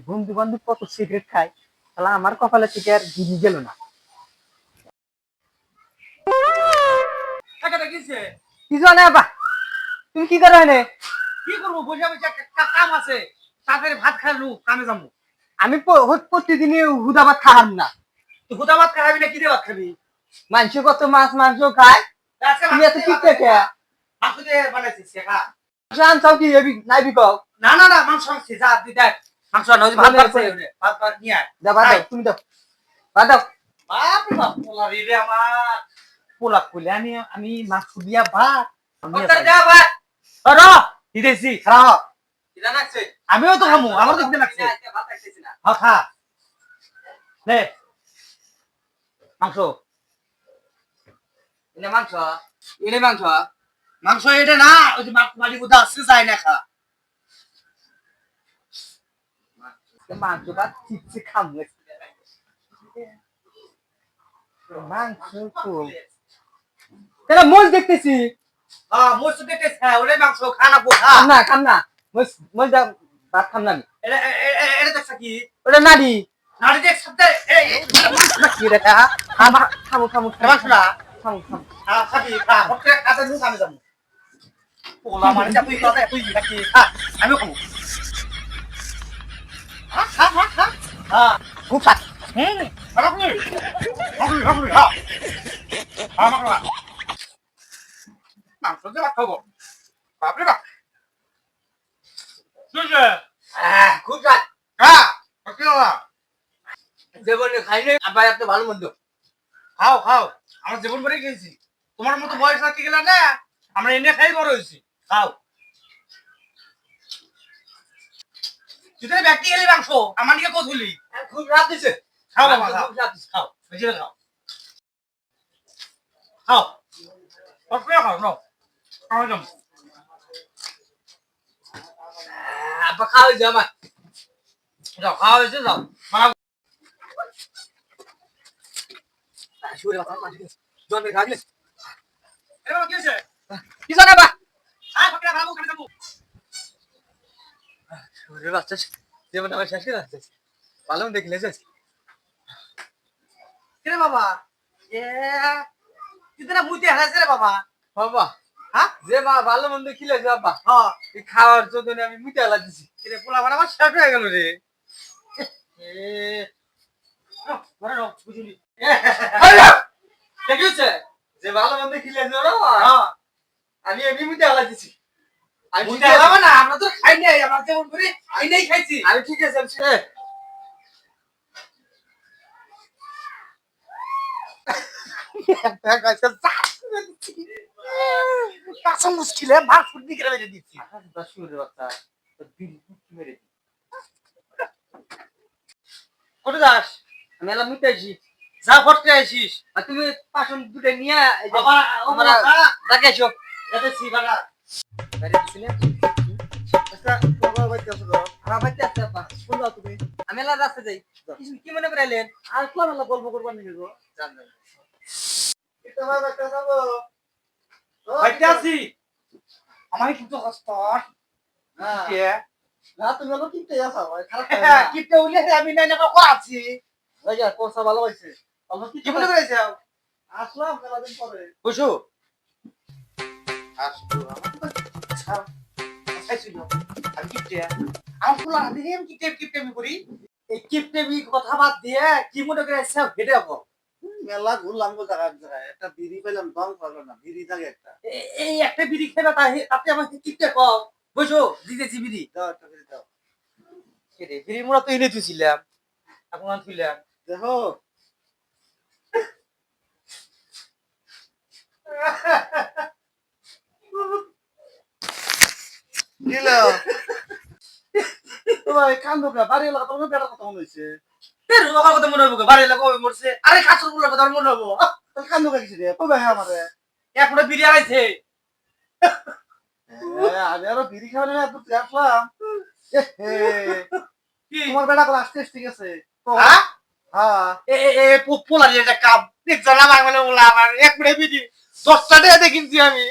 বন্ধু বান্ধব কত সিগারেট খায়, তাহলে আমার কপালে থেকে আর গিনি গেল না। কি জানে আবা, তুমি কি করো এনে? কি করবো, বসে বসে একটা কাম আছে, তাড়াতাড়ি ভাত খাইলু কামে যাবো। আমি প্রতিদিনই হুদা ভাত খাহাম না। তুই হুদা ভাত খাবি না কি দিয়ে ভাত খাবি? মানুষ কত মাছ মাংস খায়, তুমি এত ঠিক থাকে। মাংস দিয়ে বানাইছিস খা। আনছাও কি এবি নাই বিকাও? না না না, মাংস আনছি, যা তুই দেখ মাংস আনো, ওই যে ভাত বাড়ছে, ভাত ভাত নিয়ে আয়। দাও ভাত দাও, তুমি দাও ভাত দাও। বাপ রে বাপ, পোলা রে আমার পোলা কইলে আমি মাংস দিয়া ভাত দে ভাত আর দিতেছি খারাপ কিনা লাগছে। আমিও তো খামু, আমার তো কিনা লাগছে। ভাত খাইতেছি না, হ্যাঁ খা নে মাংস। এনে মাংস, এনে মাংস, মাংস এটা না, ওই যে মাটি বুদা আসছে যাই না খা। মাংস ভাত চিপসে খাম। মাংস খুব তাহলে মোজ দেখতেছি। হ্যাঁ মোর তো দেখতেছ, হ্যাঁ ওটাই মাংস, খা না খা। খাম না মোজ, মোজ ভাত খাম না আমি। এটা এটা দেখছ কি? ওটা নাড়ি নাড়ি দেখ সবতে এই কি রে খা, খামু খামু মাংস না খামু খামু। খাবি খা, হটকে খাতে নু আমি যাবো। পোলা মানে যা তুই কথা তুই নাকি খা, আমিও খাবো। খা খা খা খা। হ্যাঁ খুব স্বাদ। খারাপ নেই, খাবি খাবি খা। মাংস মাংস দিয়ে ভাত খাবো, বাপরে বাপ। খুব স্বাদ। খা কি না জীবনে খাইনি আবার এত ভালো মন্দ। খাও খাও, আমরা জীবন করে খেয়েছি, তোমার মতো বয়স রাখতে গেলে না, আমরা এনে খাই বড় হয়েছি। খাও তুই তো ব্যক্তি গেলি মাংস, আমার দিকে কত হলি। খুব রাত দিছে। খাও বাবা খাও, খুব রাত দিছে। খাও বেশি খাও, খাও কষ্ট খাও নাও, খাও যাম। আব্বা খাওয়া যায় আমার। যাও খাওয়া হয়েছে যাও মারা। শুয়ে বাবা মাঝে জন্মে খাগলে এ বাবা কি হয়েছে? কি জানা বা আয় ফাকরা ভালো করে যাবো। শুয়ে বাচ্চা জীবন আমার শেষ করে যাচ্ছে। ভালো দেখলে যাচ্ছে কিরে বাবা, এ তুই তো না মুইতে হারাইছে রে বাবা। বাবা। হ্যাঁ যে মা ভালো মন্দ খিলেছে বাবা, হ্যাঁ এই খাওয়ার জন্য আমি মিটা লাগিয়েছি। কিরে পোলা মানে আমার শেষ হয়ে গেল রে। এ ঘরে নাও বুঝলি। কি হচ্ছে? যে ভালো মন্দ খিলেছে ওরা হ্যাঁ আমি এমনি মিটা লাগিয়েছি। আমি মুইতে হারাবো না, আমরা তো খাই নাই, আমরা যেমন করি খাই নাই খাইছি। আমি ঠিক আছে কাঁচা মুশকিলে মার ফুটনি করে মেরে দিচ্ছি। শুয়ে বাচ্চা দিল মেরে কোথায় যাস? আমি এলাম মিটাইছি। যা ফটকে আসিস। আর তুমি পাশন দুটো নিয়ে বাবা আমরা ডাকে আসো। যাচ্ছি বাবা। বাইরে ছিলে আচ্ছা তোমার বাড়িতে আসো তো। আমার বাড়িতে আসতে আপা কোন যাও তুমি? আমি এলা রাস্তা যাই। কি মনে করে এলেন? আর কোন মেলা গল্প করবার নাকি গো? জান জান এটা ভাই একটা যাবো। বাইতে আছি। আমার কিন্তু হস্তার। হ্যাঁ কে? না তুমি হলো কিনতে যাও খারাপ হ্যাঁ কিপটে উলে আমি নাই না কো আছি। ওই যা কোসা ভালো হইছে অল্প কি বলে কইছে? আসলাম মেলা দিন পরে বসো। আসো আমার। আইছিল। আমি কিপটে। আমার ফুলা দিকে আমি কিপটে আমি করি। এই কিপটে কথা বাদ দিয়ে কি মনে করে সব হেডে হবো। মেলা ঘুরলাম গো জায়গায় একটা বিড়ি পেলাম, দম করলো না, বিড়ি থাকে একটা। এই একটা বিড়ি খেবে তাতে আমাকে কিপটে কম। বসো দিতেছি বিড়ি। দাও একটা বিড়ি দাও। রে বিড়ি মোড়া তো এনে তুইছিলাম। এখন তুইলাম। দেখো দিলো তোমার কান্দো না, বাড়ি এলাকা তোমার বেটার কথা মনে হয়েছে। এর লোকাল কথা মনে হইব, বাড়ি লাগো মরছে। আরে কাছুর গুলোর কথা মনে হইব। কান্দো কিছু রে, কবে হ্যাঁ আমারে এখনো বিড়ি আইছে। আমি আরো বিড়ি খাওয়া না এত আসলাম। কি তোমার বেটা ক্লাস টেস্ট ঠিক আছে? হ্যাঁ হ্যাঁ এ পোলা দিয়ে একটা কাম দেখছাম আমার মানে ওলা আমার এক মিনিট বিড়ি 10টা দিয়ে কিনছি আমি।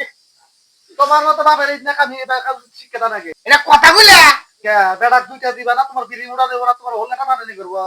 তোমার মতো বাপের এই না কামি এটা শিক্ষা নাকি? এটা কথা কইলা কে বেড়া দুইটা দিবা না তোমার বিড়ি মুড়া দেবো না তোমার হলে টানাটানি করবো